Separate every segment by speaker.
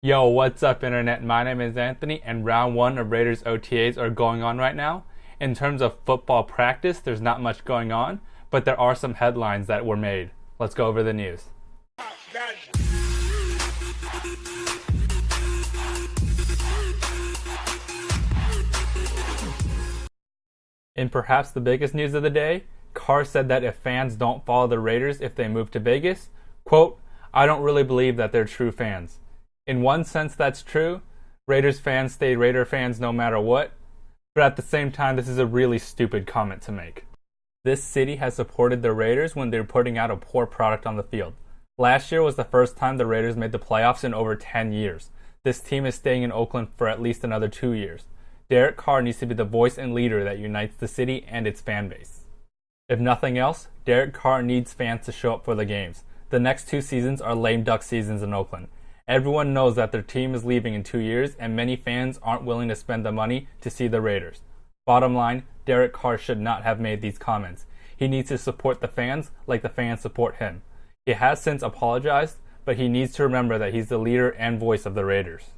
Speaker 1: Yo, what's up internet? My name is Anthony and round one of Raiders OTAs are going on right now. In terms of football practice, there's not much going on, but there are some headlines that were made. Let's go over the news. In perhaps the biggest news of the day, Carr said that if fans don't follow the Raiders if they move to Vegas, quote, I don't really believe that they're true fans. In one sense, that's true. Raiders fans stay Raider fans no matter what. But at the same time, this is a really stupid comment to make. This city has supported the Raiders when they're putting out a poor product on the field. Last year was the first time the Raiders made the playoffs in over 10 years. This team is staying in Oakland for at least another 2 years. Derek Carr needs to be the voice and leader that unites the city and its fan base. If nothing else, Derek Carr needs fans to show up for the games. The next 2 seasons are lame duck seasons in Oakland. Everyone knows that their team is leaving in 2 years, and many fans aren't willing to spend the money to see the Raiders. Bottom line, Derek Carr should not have made these comments. He needs to support the fans like the fans support him. He has since apologized, but he needs to remember that he's the leader and voice of the Raiders.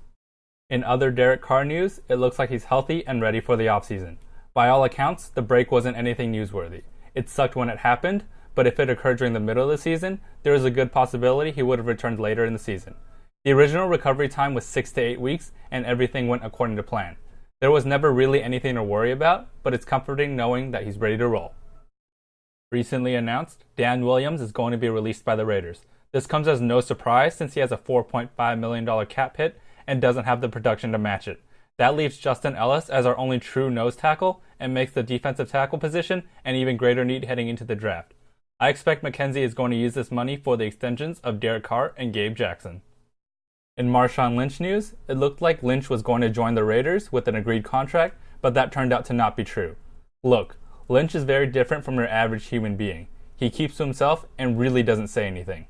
Speaker 1: In other Derek Carr news, it looks like he's healthy and ready for the offseason. By all accounts, the break wasn't anything newsworthy. It sucked when it happened, but if it occurred during the middle of the season, there is a good possibility he would have returned later in the season. The original recovery time was 6 to 8 weeks, and everything went according to plan. There was never really anything to worry about, but it's comforting knowing that he's ready to roll. Recently announced, Dan Williams is going to be released by the Raiders. This comes as no surprise since he has a $4.5 million cap hit and doesn't have the production to match it. That leaves Justin Ellis as our only true nose tackle and makes the defensive tackle position an even greater need heading into the draft. I expect McKenzie is going to use this money for the extensions of Derek Carr and Gabe Jackson. In Marshawn Lynch news, it looked like Lynch was going to join the Raiders with an agreed contract, but that turned out to not be true. Look, Lynch is very different from your average human being. He keeps to himself and really doesn't say anything.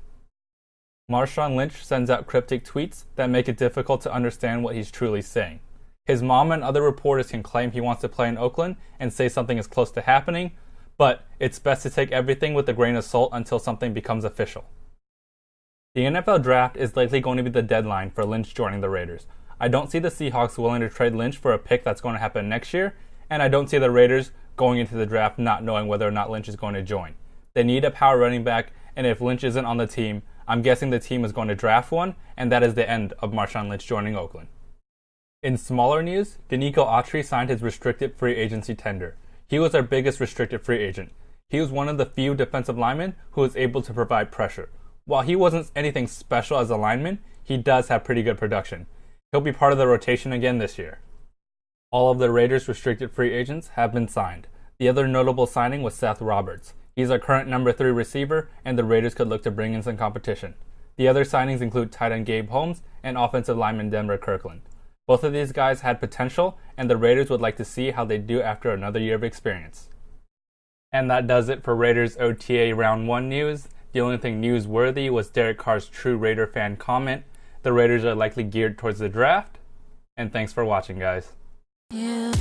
Speaker 1: Marshawn Lynch sends out cryptic tweets that make it difficult to understand what he's truly saying. His mom and other reporters can claim he wants to play in Oakland and say something is close to happening, but it's best to take everything with a grain of salt until something becomes official. The NFL draft is likely going to be the deadline for Lynch joining the Raiders. I don't see the Seahawks willing to trade Lynch for a pick that's going to happen next year, and I don't see the Raiders going into the draft not knowing whether or not Lynch is going to join. They need a power running back, and if Lynch isn't on the team, I'm guessing the team is going to draft one, and that is the end of Marshawn Lynch joining Oakland. In smaller news, Denico Autry signed his restricted free agency tender. He was our biggest restricted free agent. He was one of the few defensive linemen who was able to provide pressure. While he wasn't anything special as a lineman, he does have pretty good production. He'll be part of the rotation again this year. All of the Raiders' restricted free agents have been signed. The other notable signing was Seth Roberts. He's our current number 3 receiver, and the Raiders could look to bring in some competition. The other signings include tight end Gabe Holmes and offensive lineman Denver Kirkland. Both of these guys had potential, and the Raiders would like to see how they do after another year of experience. And that does it for Raiders OTA Round 1 news. The only thing newsworthy was Derek Carr's true Raider fan comment. The Raiders are likely geared towards the draft. And thanks for watching, guys.
Speaker 2: Yeah.